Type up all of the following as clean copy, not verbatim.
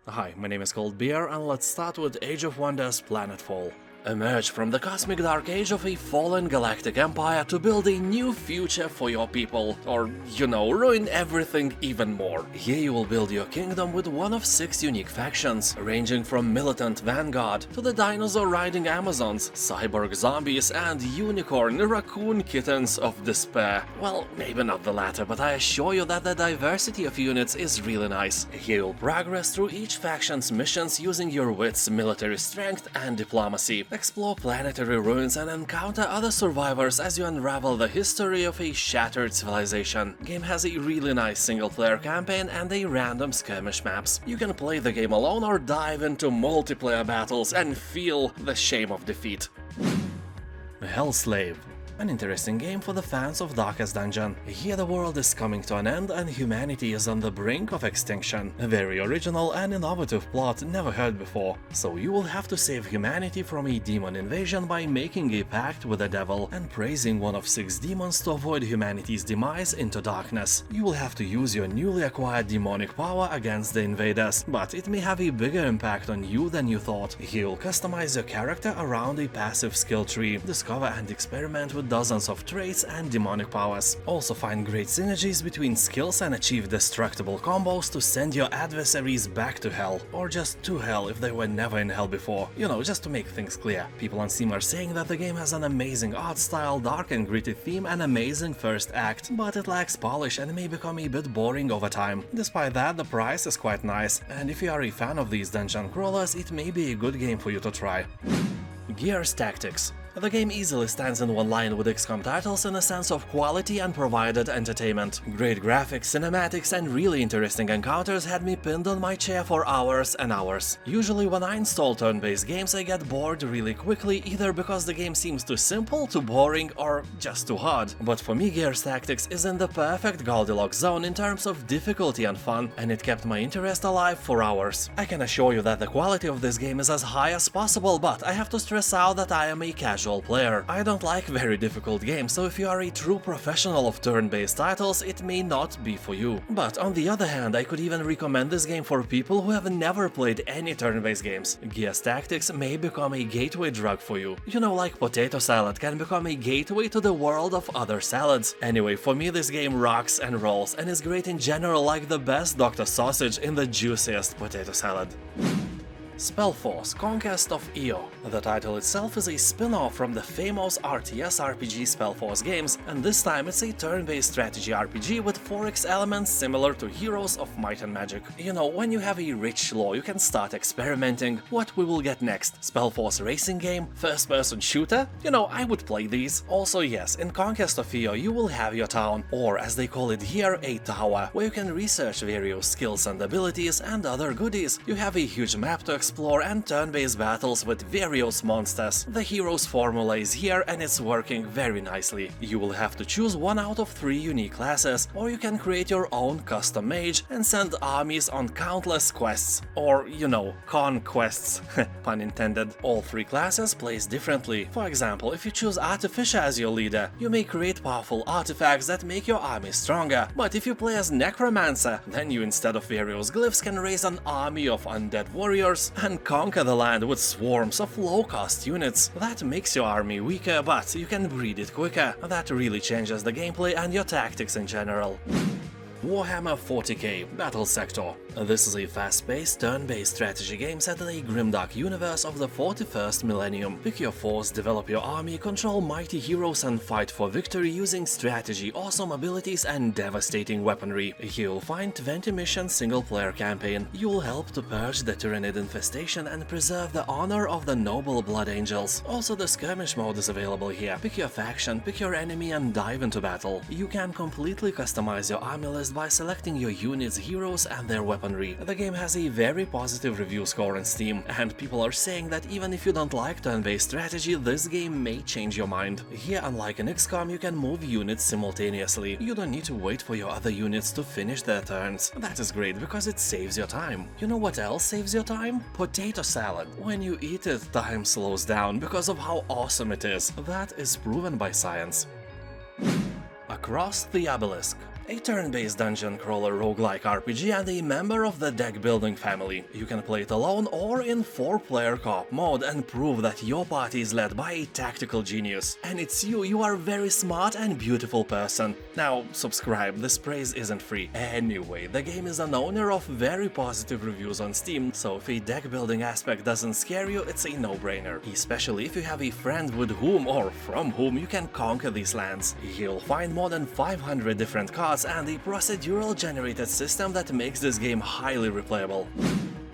Hi, my name is Cold Beer, and let's start with Age of Wonders Planetfall. Emerge from the cosmic dark age of a fallen galactic empire to build a new future for your people, or, ruin everything even more. Here you will build your kingdom with one of 6 unique factions, ranging from militant vanguard to the dinosaur-riding Amazons, cyborg zombies, and unicorn raccoon kittens of despair. Well, maybe not the latter, but I assure you that the diversity of units is really nice. Here you'll progress through each faction's missions using your wits, military strength, and diplomacy. Explore planetary ruins and encounter other survivors as you unravel the history of a shattered civilization. Game has a really nice single-player campaign and a random skirmish maps. You can play the game alone or dive into multiplayer battles and feel the shame of defeat. Hellslave. An interesting game for the fans of Darkest Dungeon. Here the world is coming to an end and humanity is on the brink of extinction. A very original and innovative plot never heard before. So you will have to save humanity from a demon invasion by making a pact with the devil and praising one of 6 demons to avoid humanity's demise into darkness. You will have to use your newly acquired demonic power against the invaders, but it may have a bigger impact on you than you thought. Here you'll customize your character around a passive skill tree, discover and experiment with dozens of traits and demonic powers. Also find great synergies between skills and achieve destructible combos to send your adversaries back to hell, or just to hell if they were never in hell before. Just to make things clear. People on Steam are saying that the game has an amazing art style, dark and gritty theme, and amazing first act, but it lacks polish and may become a bit boring over time. Despite that, the price is quite nice, and if you are a fan of these dungeon crawlers, it may be a good game for you to try. Gears Tactics. The game easily stands in one line with XCOM titles in a sense of quality and provided entertainment. Great graphics, cinematics, and really interesting encounters had me pinned on my chair for hours and hours. Usually when I install turn-based games I get bored really quickly, either because the game seems too simple, too boring, or just too hard. But for me, Gears Tactics is in the perfect Goldilocks zone in terms of difficulty and fun, and it kept my interest alive for hours. I can assure you that the quality of this game is as high as possible, but I have to stress out that I am a casual player. I don't like very difficult games, so if you are a true professional of turn-based titles, it may not be for you. But on the other hand, I could even recommend this game for people who have never played any turn-based games. Gears Tactics may become a gateway drug for you. Like potato salad can become a gateway to the world of other salads. Anyway, for me this game rocks and rolls and is great in general, like the best Dr. Sausage in the juiciest potato salad. Spellforce, Conquest of Eo. The title itself is a spin-off from the famous RTS RPG Spellforce games, and this time it's a turn-based strategy RPG with 4X elements similar to Heroes of Might and Magic. When you have a rich lore, you can start experimenting. What we will get next? Spellforce racing game? First-person shooter? I would play these. Also yes, in Conquest of Eo you will have your town, or as they call it here, a tower, where you can research various skills and abilities and other goodies. You have a huge map to explore and turn-based battles with various monsters. The hero's formula is here and it's working very nicely. You will have to choose one out of 3 unique classes, or you can create your own custom mage and send armies on countless quests. Or, conquests, pun intended. All 3 classes plays differently. For example, if you choose Artificer as your leader, you may create powerful artifacts that make your army stronger. But if you play as Necromancer, then you instead of various glyphs can raise an army of undead warriors and conquer the land with swarms of low-cost units. That makes your army weaker, but you can breed it quicker. That really changes the gameplay and your tactics in general. Warhammer 40k Battlesector. This is a fast-paced, turn-based strategy game set in a grimdark universe of the 41st millennium. Pick your force, develop your army, control mighty heroes and fight for victory using strategy, awesome abilities and devastating weaponry. Here you'll find 20-mission single-player campaign. You'll help to purge the Tyranid infestation and preserve the honor of the noble Blood Angels. Also the skirmish mode is available here. Pick your faction, pick your enemy and dive into battle. You can completely customize your army list by selecting your units, heroes and their weaponry. The game has a very positive review score on Steam, and people are saying that even if you don't like turn-based strategy, this game may change your mind. Here, unlike in XCOM, you can move units simultaneously. You don't need to wait for your other units to finish their turns. That is great because it saves your time. You know what else saves your time? Potato salad. When you eat it, time slows down because of how awesome it is. That is proven by science. Across the Obelisk. A turn-based dungeon crawler roguelike RPG and a member of the deck-building family. You can play it alone or in 4-player co-op mode and prove that your party is led by a tactical genius. And it's you are a very smart and beautiful person. Now, subscribe, this praise isn't free. Anyway, the game is an owner of very positive reviews on Steam, so if a deck-building aspect doesn't scare you, it's a no-brainer. Especially if you have a friend with whom or from whom you can conquer these lands. You'll find more than 500 different cards and a procedural generated system that makes this game highly replayable.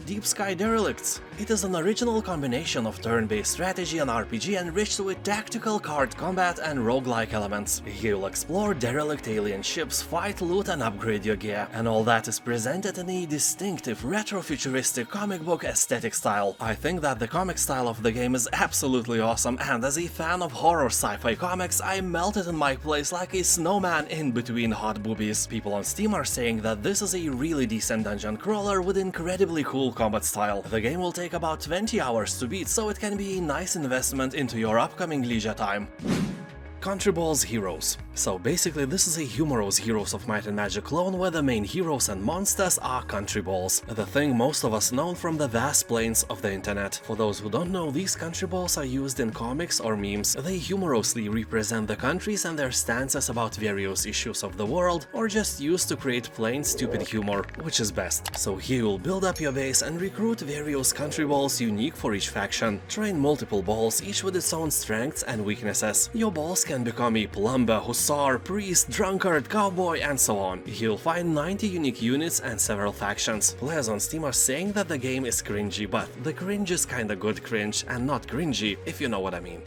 Deep Sky Derelicts. It is an original combination of turn-based strategy and RPG enriched with tactical card combat and roguelike elements. You'll explore derelict alien ships, fight, loot and upgrade your gear, and all that is presented in a distinctive retro-futuristic comic book aesthetic style. I think that the comic style of the game is absolutely awesome, and as a fan of horror sci-fi comics, I melted in my place like a snowman in between hot boobies. People on Steam are saying that this is a really decent dungeon crawler with incredibly cool combat style. The game will take about 20 hours to beat, so it can be a nice investment into your upcoming leisure time. CountryBalls Heroes. So basically this is a humorous Heroes of Might and Magic clone where the main heroes and monsters are country balls, the thing most of us know from the vast plains of the internet. For those who don't know, these country balls are used in comics or memes. They humorously represent the countries and their stances about various issues of the world, or just used to create plain stupid humor, which is best. So here you'll build up your base and recruit various country balls unique for each faction. Train multiple balls, each with its own strengths and weaknesses. Your balls can become a plumber, hussar, priest, drunkard, cowboy, and so on. You'll find 90 unique units and several factions. Players on Steam are saying that the game is cringy, but the cringe is kinda good cringe and not cringy, if you know what I mean.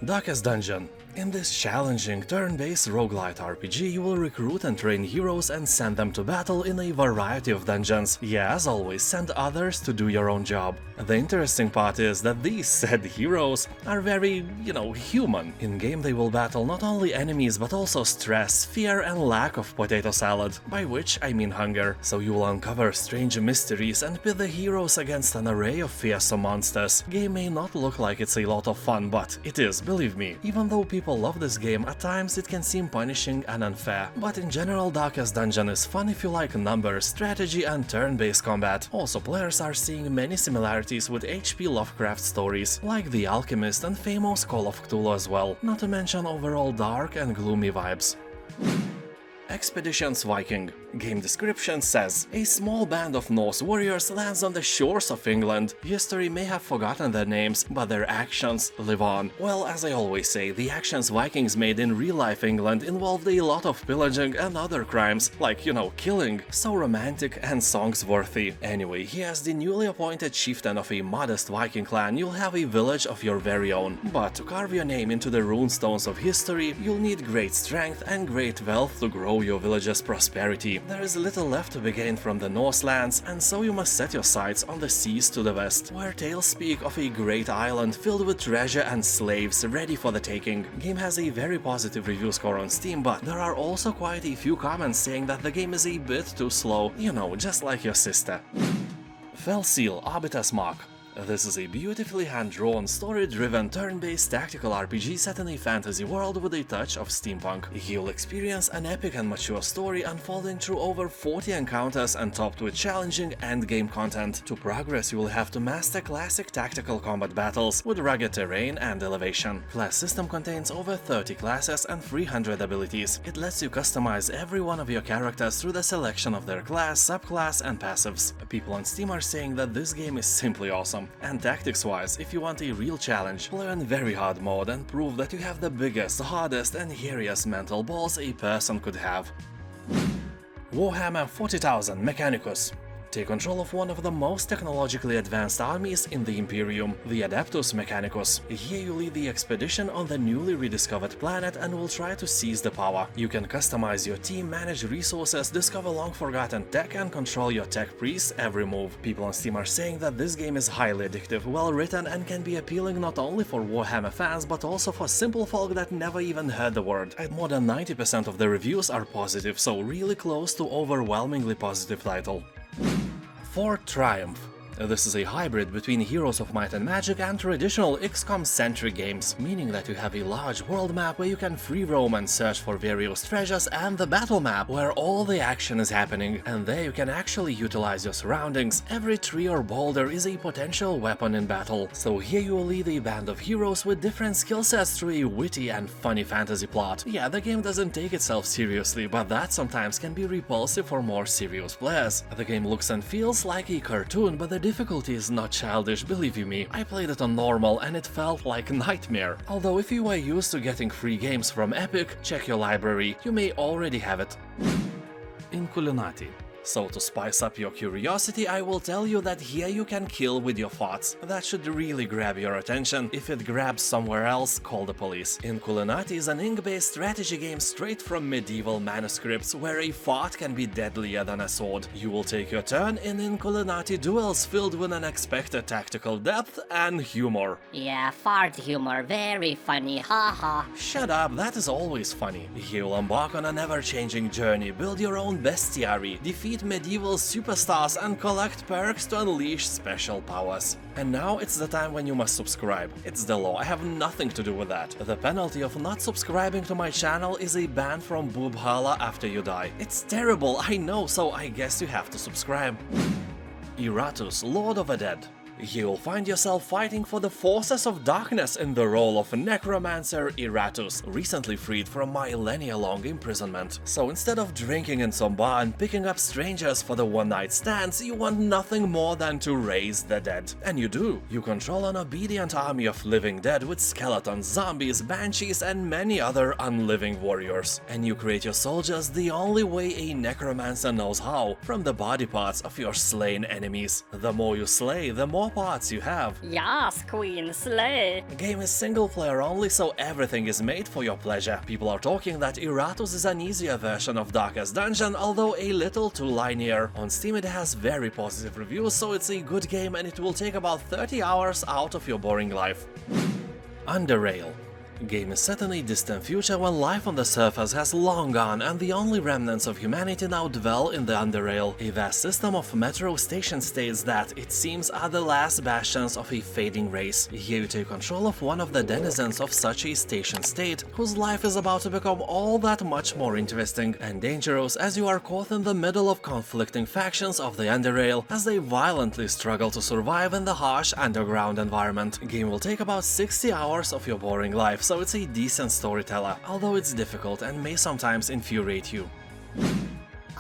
Darkest Dungeon. In this challenging turn-based roguelite RPG, you will recruit and train heroes and send them to battle in a variety of dungeons. Yeah, as always, send others to do your own job. The interesting part is that these said heroes are very, human. In-game they will battle not only enemies but also stress, fear and lack of potato salad, by which I mean hunger. So you will uncover strange mysteries and pit the heroes against an array of fearsome monsters. Game may not look like it's a lot of fun, but it is, believe me. Even though people love this game, at times it can seem punishing and unfair, but in general Darkest Dungeon is fun if you like numbers, strategy and turn-based combat. Also, players are seeing many similarities with H.P. Lovecraft stories, like The Alchemist and famous Call of Cthulhu as well, not to mention overall dark and gloomy vibes. Expeditions Viking. Game description says, a small band of Norse warriors lands on the shores of England. History may have forgotten their names, but their actions live on. Well, as I always say, the actions Vikings made in real-life England involved a lot of pillaging and other crimes, like, killing. So romantic and songs-worthy. Anyway, here's the newly appointed chieftain of a modest Viking clan. You'll have a village of your very own. But to carve your name into the runestones of history, you'll need great strength and great wealth to grow your village's prosperity. There is little left to be gained from the Norse lands, and so you must set your sights on the seas to the west, where tales speak of a great island filled with treasure and slaves ready for the taking. Game has a very positive review score on Steam, but there are also quite a few comments saying that the game is a bit too slow, just like your sister. Fellseal Arbiter's Mark. This is a beautifully hand-drawn, story-driven, turn-based tactical RPG set in a fantasy world with a touch of steampunk. You'll experience an epic and mature story unfolding through over 40 encounters and topped with challenging endgame content. To progress, you will have to master classic tactical combat battles with rugged terrain and elevation. Class system contains over 30 classes and 300 abilities. It lets you customize every one of your characters through the selection of their class, subclass, and passives. People on Steam are saying that this game is simply awesome. And tactics-wise, if you want a real challenge, play on very hard mode and prove that you have the biggest, hardest and hairiest mental balls a person could have. Warhammer 40,000 Mechanicus. Take control of one of the most technologically advanced armies in the Imperium, the Adeptus Mechanicus. Here you lead the expedition on the newly rediscovered planet and will try to seize the power. You can customize your team, manage resources, discover long-forgotten tech and control your tech priests every move. People on Steam are saying that this game is highly addictive, well-written and can be appealing not only for Warhammer fans but also for simple folk that never even heard the word. And more than 90% of the reviews are positive, so really close to overwhelmingly positive title. For Triumph. This is a hybrid between Heroes of Might and Magic and traditional XCOM-centric games, meaning that you have a large world map where you can free roam and search for various treasures, and the battle map where all the action is happening, and there you can actually utilize your surroundings. Every tree or boulder is a potential weapon in battle, so here you will lead a band of heroes with different skill sets through a witty and funny fantasy plot. Yeah, the game doesn't take itself seriously, but that sometimes can be repulsive for more serious players. The game looks and feels like a cartoon, but the difficulty is not childish, believe you me. I played it on normal and it felt like a nightmare. Although if you are used to getting free games from Epic, check your library, you may already have it. Inkulinati. So to spice up your curiosity, I will tell you that here you can kill with your thoughts. That should really grab your attention. If it grabs somewhere else, call the police. Inkulinati is an ink-based strategy game straight from medieval manuscripts, where a thought can be deadlier than a sword. You will take your turn in Inkulinati duels filled with unexpected tactical depth and humor. Yeah, fart humor, very funny, haha. Shut up, that is always funny. You'll embark on an ever-changing journey, build your own bestiary, defeat medieval superstars and collect perks to unleash special powers. And now it's the time when you must subscribe. It's the law, I have nothing to do with that. The penalty of not subscribing to my channel is a ban from Boobhala after you die. It's terrible, I know, so I guess you have to subscribe. Iratus, Lord of the Dead. You'll find yourself fighting for the forces of darkness in the role of necromancer Iratus, recently freed from millennia-long imprisonment. So instead of drinking in some bar and picking up strangers for the one-night stands, you want nothing more than to raise the dead. And you do. You control an obedient army of living dead with skeletons, zombies, banshees, and many other unliving warriors. And you create your soldiers the only way a necromancer knows how, from the body parts of your slain enemies. The more you slay, the more parts you have. Yas, Queen, slay! The game is single player only, so everything is made for your pleasure. People are talking that Iratus is an easier version of Darkest Dungeon, although a little too linear. On Steam it has very positive reviews, so it's a good game and it will take about 30 hours out of your boring life. Underrail. Game is set in a distant future when life on the surface has long gone and the only remnants of humanity now dwell in the Underrail, a vast system of metro station states that, it seems, are the last bastions of a fading race. Here you take control of one of the denizens of such a station state, whose life is about to become all that much more interesting and dangerous as you are caught in the middle of conflicting factions of the Underrail as they violently struggle to survive in the harsh underground environment. Game will take about 60 hours of your boring life, so it's a decent storyteller, although it's difficult and may sometimes infuriate you.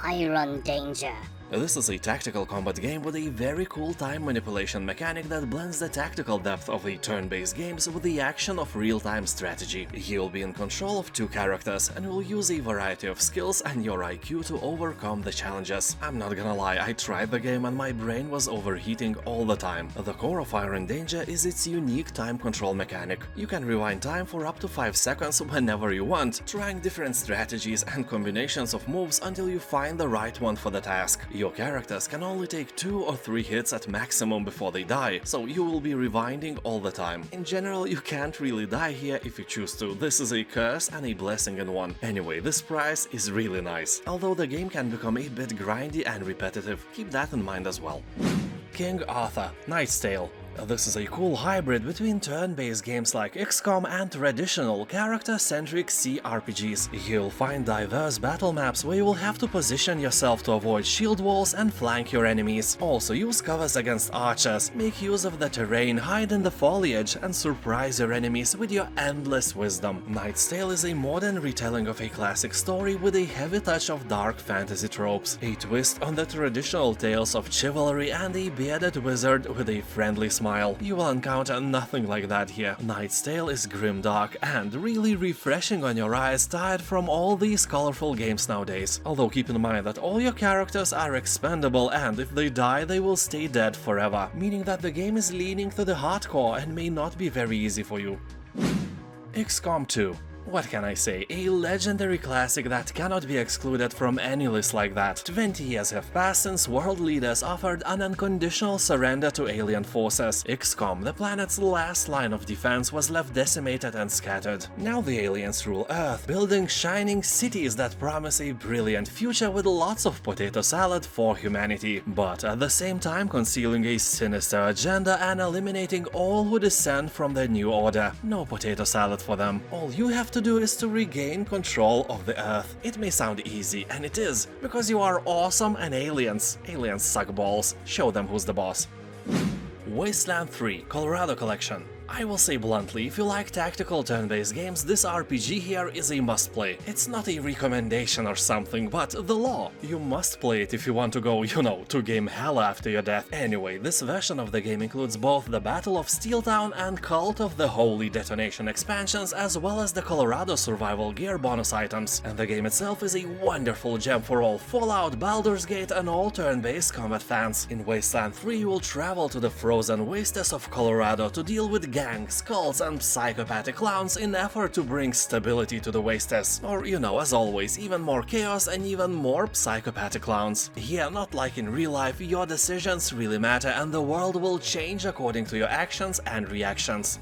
Iron Danger. This is a tactical combat game with a very cool time manipulation mechanic that blends the tactical depth of the turn-based games with the action of real-time strategy. You'll be in control of two characters and will use a variety of skills and your IQ to overcome the challenges. I'm not gonna lie, I tried the game and my brain was overheating all the time. The core of Iron Danger is its unique time control mechanic. You can rewind time for up to 5 seconds whenever you want, trying different strategies and combinations of moves until you find the right one for the task. Your characters can only take 2 or 3 hits at maximum before they die, so you will be rewinding all the time. In general, you can't really die here if you choose to. This is a curse and a blessing in one. Anyway, this price is really nice, although the game can become a bit grindy and repetitive. Keep that in mind as well. King Arthur, Knight's Tale. This is a cool hybrid between turn-based games like XCOM and traditional character-centric CRPGs. You'll find diverse battle maps where you will have to position yourself to avoid shield walls and flank your enemies. Also use covers against archers, make use of the terrain, hide in the foliage, and surprise your enemies with your endless wisdom. Knight's Tale is a modern retelling of a classic story with a heavy touch of dark fantasy tropes, a twist on the traditional tales of chivalry, and a bearded wizard with a friendly smile. You will encounter nothing like that here. Knight's Tale is grimdark and really refreshing on your eyes, tired from all these colorful games nowadays. Although keep in mind that all your characters are expendable and if they die they will stay dead forever, meaning that the game is leaning to the hardcore and may not be very easy for you. XCOM 2. What can I say, a legendary classic that cannot be excluded from any list like that. 20 years have passed since world leaders offered an unconditional surrender to alien forces. XCOM, the planet's last line of defense, was left decimated and scattered. Now the aliens rule Earth, building shining cities that promise a brilliant future with lots of potato salad for humanity, but at the same time concealing a sinister agenda and eliminating all who dissent from the new order. No potato salad for them. All you have to do is to regain control of the Earth. It may sound easy, and it is, because you are awesome and aliens. Aliens suck balls. Show them who's the boss. Wasteland 3 Colorado Collection. I will say bluntly, if you like tactical turn-based games, this RPG here is a must-play. It's not a recommendation or something, but the law. You must play it if you want to go, you know, to game hell after your death. Anyway, this version of the game includes both the Battle of Steeltown and Cult of the Holy Detonation expansions, as well as the Colorado Survival Gear bonus items. And the game itself is a wonderful gem for all Fallout, Baldur's Gate, and all turn-based combat fans. In Wasteland 3, you will travel to the frozen wastes of Colorado to deal with gangs, cults, and psychopathic clowns in effort to bring stability to the wastes. Or, you know, as always, even more chaos and even more psychopathic clowns. Yeah, not like in real life, your decisions really matter and the world will change according to your actions and reactions.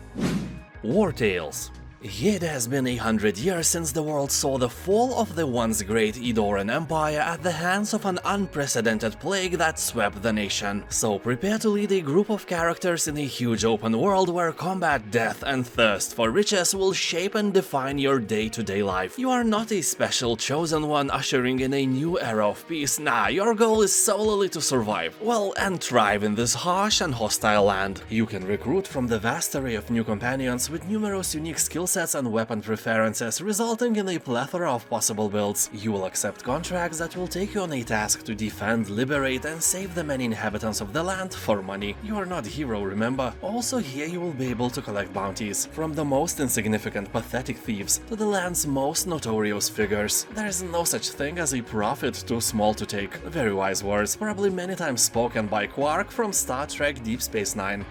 Wartales. It has been 100 years since the world saw the fall of the once great Edoran Empire at the hands of an unprecedented plague that swept the nation. So prepare to lead a group of characters in a huge open world where combat, death, and thirst for riches will shape and define your day-to-day life. You are not a special chosen one ushering in a new era of peace. Nah, your goal is solely to survive, well, and thrive in this harsh and hostile land. You can recruit from the vast array of new companions with numerous unique skill sets and weapon preferences, resulting in a plethora of possible builds. You will accept contracts that will take you on a task to defend, liberate, and save the many inhabitants of the land for money. You are not a hero, remember? Also here you will be able to collect bounties, from the most insignificant pathetic thieves to the land's most notorious figures. There is no such thing as a profit too small to take. Very wise words, probably many times spoken by Quark from Star Trek Deep Space Nine.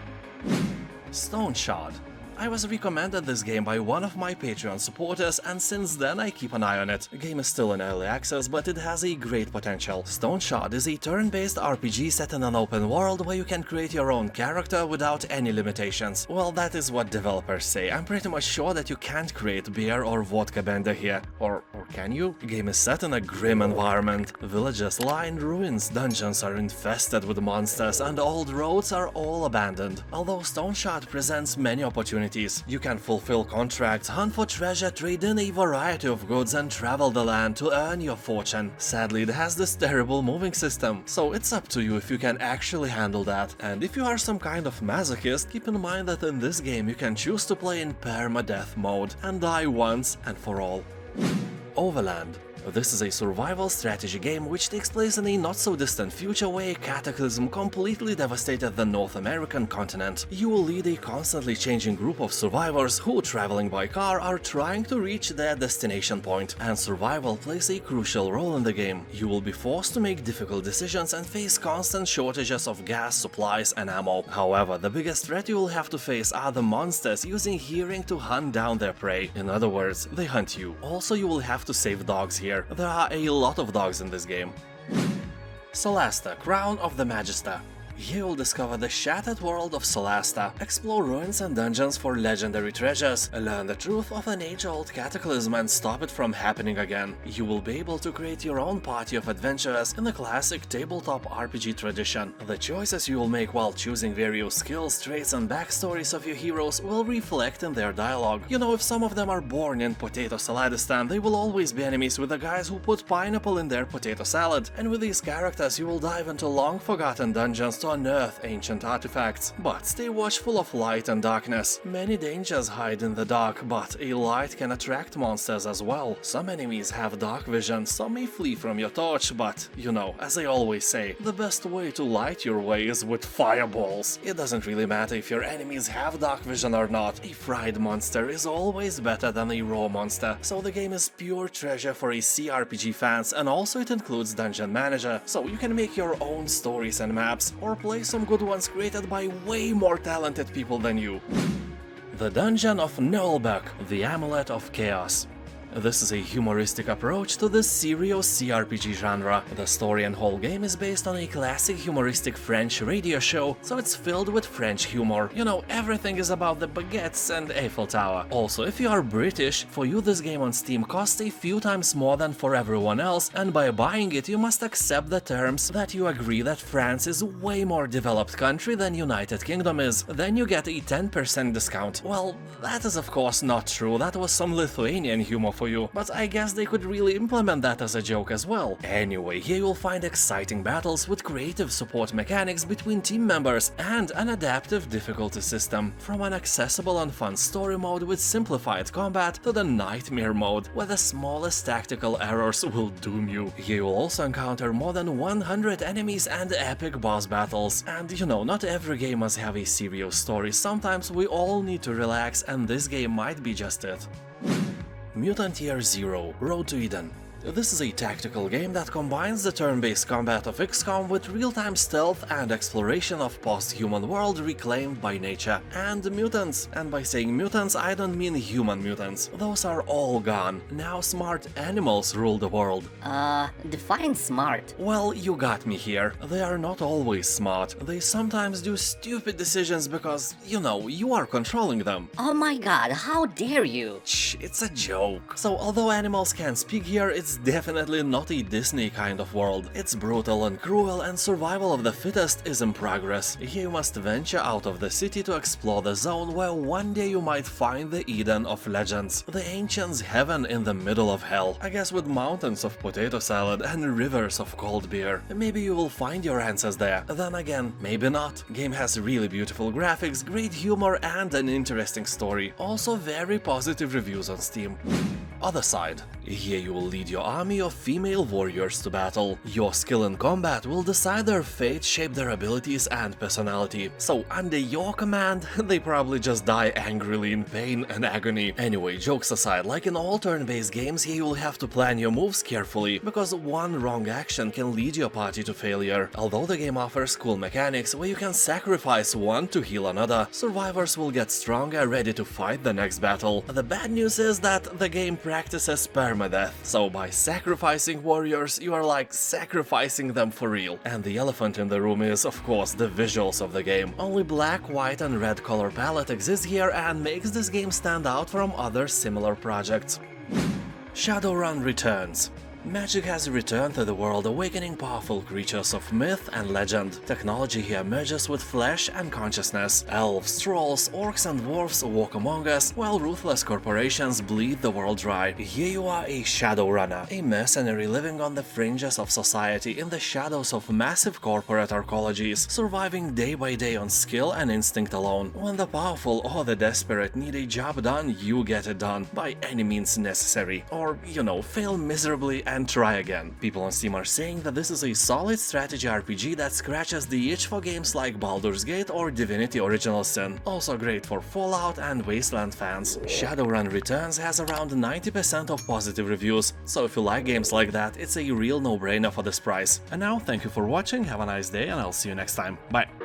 Stoneshard. I was recommended this game by one of my Patreon supporters, and since then I keep an eye on it. The game is still in early access, but it has a great potential. Stoneshard is a turn-based RPG set in an open world where you can create your own character without any limitations. Well, that is what developers say. I'm pretty much sure that you can't create beer or vodka bender here. Or can you? The game is set in a grim environment. Villages lie in ruins, dungeons are infested with monsters, and old roads are all abandoned. Although Stoneshard presents many opportunities, you can fulfill contracts, hunt for treasure, trade in a variety of goods, and travel the land to earn your fortune. Sadly, it has this terrible moving system, so it's up to you if you can actually handle that. And if you are some kind of masochist, keep in mind that in this game you can choose to play in permadeath mode and die once and for all. Overland. This is a survival strategy game which takes place in a not-so-distant future where a cataclysm completely devastated the North American continent. You will lead a constantly changing group of survivors who, traveling by car, are trying to reach their destination point, and survival plays a crucial role in the game. You will be forced to make difficult decisions and face constant shortages of gas, supplies, and ammo. However, the biggest threat you will have to face are the monsters using hearing to hunt down their prey. In other words, they hunt you. Also, you will have to save dogs here. There are a lot of dogs in this game. Solasta, Crown of the Magister. You will discover the shattered world of Solasta, explore ruins and dungeons for legendary treasures, learn the truth of an age-old cataclysm and stop it from happening again. You will be able to create your own party of adventurers in the classic tabletop RPG tradition. The choices you will make while choosing various skills, traits and backstories of your heroes will reflect in their dialogue. You know, if some of them are born in Potato Saladistan, they will always be enemies with the guys who put pineapple in their potato salad. And with these characters you will dive into long-forgotten dungeons to unearth ancient artifacts. But stay watchful of light and darkness. Many dangers hide in the dark, but a light can attract monsters as well. Some enemies have dark vision, some may flee from your torch, but, you know, as I always say, the best way to light your way is with fireballs. It doesn't really matter if your enemies have dark vision or not, a fried monster is always better than a raw monster, so the game is pure treasure for a CRPG fans, and also it includes Dungeon Manager, so you can make your own stories and maps, or play some good ones created by way more talented people than you. The Dungeon of Naheulbeuk, the Amulet of Chaos. This is a humoristic approach to the serious CRPG genre. The story and whole game is based on a classic humoristic French radio show, so it's filled with French humor. You know, everything is about the baguettes and Eiffel Tower. Also, if you are British, for you this game on Steam costs a few times more than for everyone else, and by buying it you must accept the terms that you agree that France is way more developed country than United Kingdom is. Then you get a 10% discount. Well, that is of course not true, that was some Lithuanian humor for you, but I guess they could really implement that as a joke as well. Anyway, here you'll find exciting battles with creative support mechanics between team members and an adaptive difficulty system. From an accessible and fun story mode with simplified combat to the nightmare mode, where the smallest tactical errors will doom you. Here you'll also encounter more than 100 enemies and epic boss battles. And you know, not every game must have a serious story, sometimes we all need to relax, and this game might be just it. Mutant Year Zero: Road to Eden. This is a tactical game that combines the turn-based combat of XCOM with real-time stealth and exploration of post-human world reclaimed by nature. And mutants. And by saying mutants, I don't mean human mutants. Those are all gone. Now smart animals rule the world. Define smart. Well, you got me here. They are not always smart. They sometimes do stupid decisions because, you know, you are controlling them. Oh my god, how dare you! Shh, it's a joke. So, although animals can speak here, it's definitely not a Disney kind of world. It's brutal and cruel, and survival of the fittest is in progress. Here you must venture out of the city to explore the zone where one day you might find the Eden of legends, the ancients' heaven in the middle of hell. I guess with mountains of potato salad and rivers of cold beer. Maybe you will find your answers there. Then again, maybe not. Game has really beautiful graphics, great humor, and an interesting story. Also very positive reviews on Steam. Othercide. Here you will lead your army of female warriors to battle. Your skill in combat will decide their fate, shape their abilities and personality. So under your command, they probably just die angrily in pain and agony. Anyway, jokes aside, like in all turn-based games, here you will have to plan your moves carefully, because one wrong action can lead your party to failure. Although the game offers cool mechanics where you can sacrifice one to heal another, survivors will get stronger, ready to fight the next battle. The bad news is that the game practices permadeath, so by sacrificing warriors, you are like sacrificing them for real. And the elephant in the room is, of course, the visuals of the game. Only black, white and red color palette exists here and makes this game stand out from other similar projects. Shadowrun Returns. Magic has returned to the world, awakening powerful creatures of myth and legend. Technology here merges with flesh and consciousness. Elves, trolls, orcs and dwarves walk among us, while ruthless corporations bleed the world dry. Here you are a Shadowrunner, a mercenary living on the fringes of society in the shadows of massive corporate arcologies, surviving day by day on skill and instinct alone. When the powerful or the desperate need a job done, you get it done, by any means necessary. Or, you know, fail miserably and try again. People on Steam are saying that this is a solid strategy RPG that scratches the itch for games like Baldur's Gate or Divinity Original Sin. Also great for Fallout and Wasteland fans. Shadowrun Returns has around 90% of positive reviews, so if you like games like that, it's a real no-brainer for this price. And now, thank you for watching, have a nice day, and I'll see you next time. Bye!